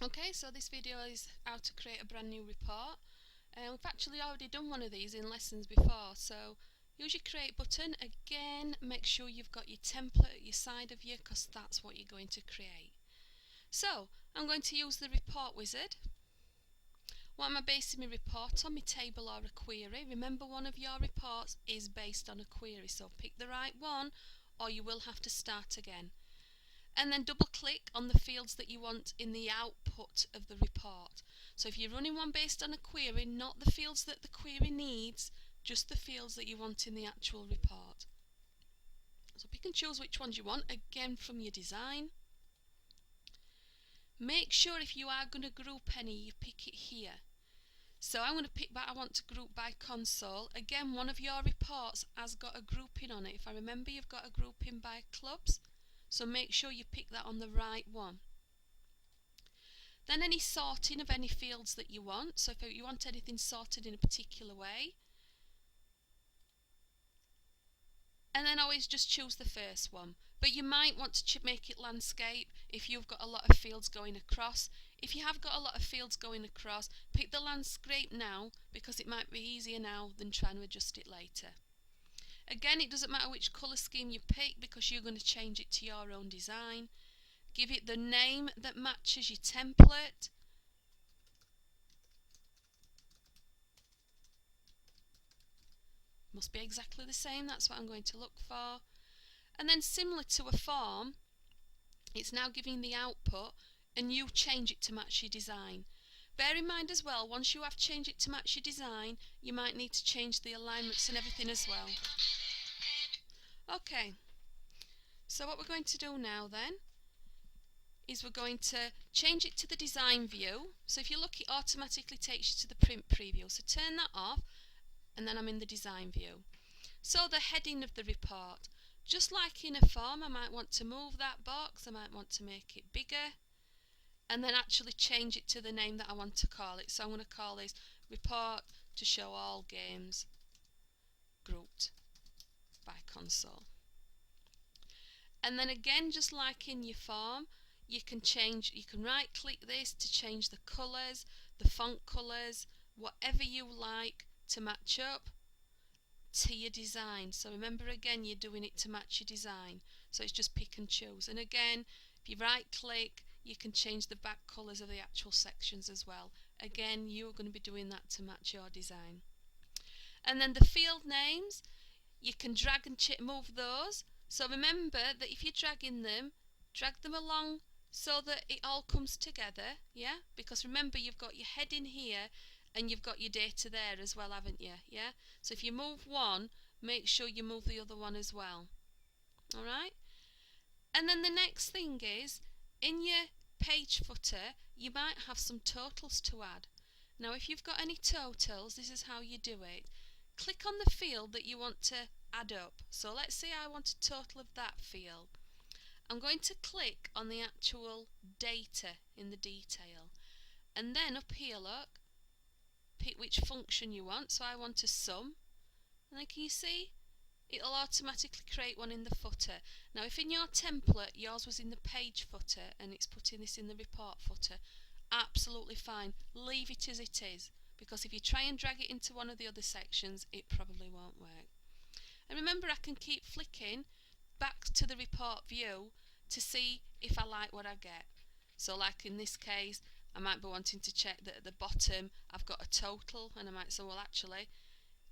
Okay, so this video is how to create a brand new report. We've actually already done one of these in lessons before, so use your create button. Again, make sure you've got your template at your side of you because that's what you're going to create. So I'm going to use the report wizard. What am I basing my report on? My table or a query. Remember, one of your reports is based on a query, so pick the right one or you will have to start again. And then double click on the fields that you want in the output of the report. So if you're running one based on a query, not the fields that the query needs, just the fields that you want in the actual report. So pick and choose which ones you want, again from your design. Make sure if you are going to group any, you pick it here. So I'm going to pick that I want to group by console. Again, one of your reports has got a grouping on it. If I remember, you've got a grouping by clubs. So make sure you pick that on the right one. Then any sorting of any fields that you want. So if you want anything sorted in a particular way. And then always just choose the first one. But you might want to make it landscape if you've got a lot of fields going across. If you have got a lot of fields going across, pick the landscape now because it might be easier now than trying to adjust it later. Again, it doesn't matter which colour scheme you pick because you're going to change it to your own design. Give it the name that matches your template. Must be exactly the same, that's what I'm going to look for. And then similar to a form, it's now giving the output and you change it to match your design. Bear in mind as well, once you have changed it to match your design, you might need to change the alignments and everything as well. Okay, so what we're going to do now then is we're going to change it to the design view. So if you look, it automatically takes you to the print preview. So turn that off and then I'm in the design view. So the heading of the report, just like in a form, I might want to move that box, I might want to make it bigger and then actually change it to the name that I want to call it. So I'm going to call this report to show all games grouped by console. And then again, just like in your form, you can right click this to change the colours, the font colours, whatever you like to match up to your design. So remember, again, you're doing it to match your design. So it's just pick and choose. And again, if you right click, you can change the back colours of the actual sections as well. Again, you're going to be doing that to match your design. And then the field names, you can drag and move those. So remember that if you're dragging them, drag them along so that it all comes together, yeah? Because remember, you've got your heading here and you've got your data there as well, haven't you? Yeah? So if you move one, make sure you move the other one as well. Alright? And then the next thing is, in your page footer, you might have some totals to add. Now if you've got any totals, this is how you do it. Click on the field that you want to add up. So let's say I want a total of that field. I'm going to click on the actual data in the detail. And then up here, look, pick which function you want. So I want a sum. And then can you see? It'll automatically create one in the footer. Now if in your template yours was in the page footer and it's putting this in the report footer, absolutely fine. Leave it as it is, because if you try and drag it into one of the other sections, it probably won't work. And remember, I can keep flicking back to the report view to see if I like what I get. So like in this case, I might be wanting to check that at the bottom I've got a total, and I might say, well actually,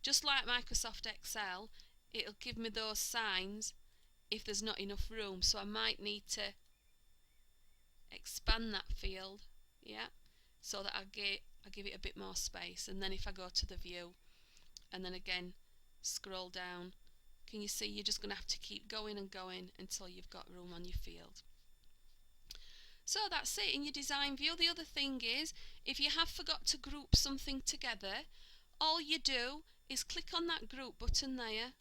just like Microsoft Excel, it'll give me those signs if there's not enough room. So I might need to expand that field, yeah, so that I give it a bit more space. And then if I go to the view and then again scroll down, can you see you're just going to have to keep going and going until you've got room on your field. So that's it in your design view. The other thing is, if you have forgot to group something together, all you do is click on that group button there,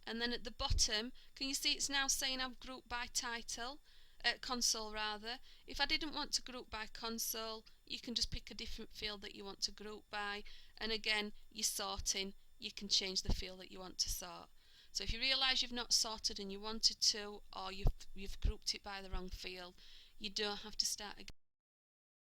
and then at the bottom, can you see it's now saying I've grouped by title, console rather. If I didn't want to group by console, you can just pick a different field that you want to group by, and again, you're sorting, you can change the field that you want to sort. So if you realise you've not sorted and you wanted to, or you've grouped it by the wrong field, you don't have to start again.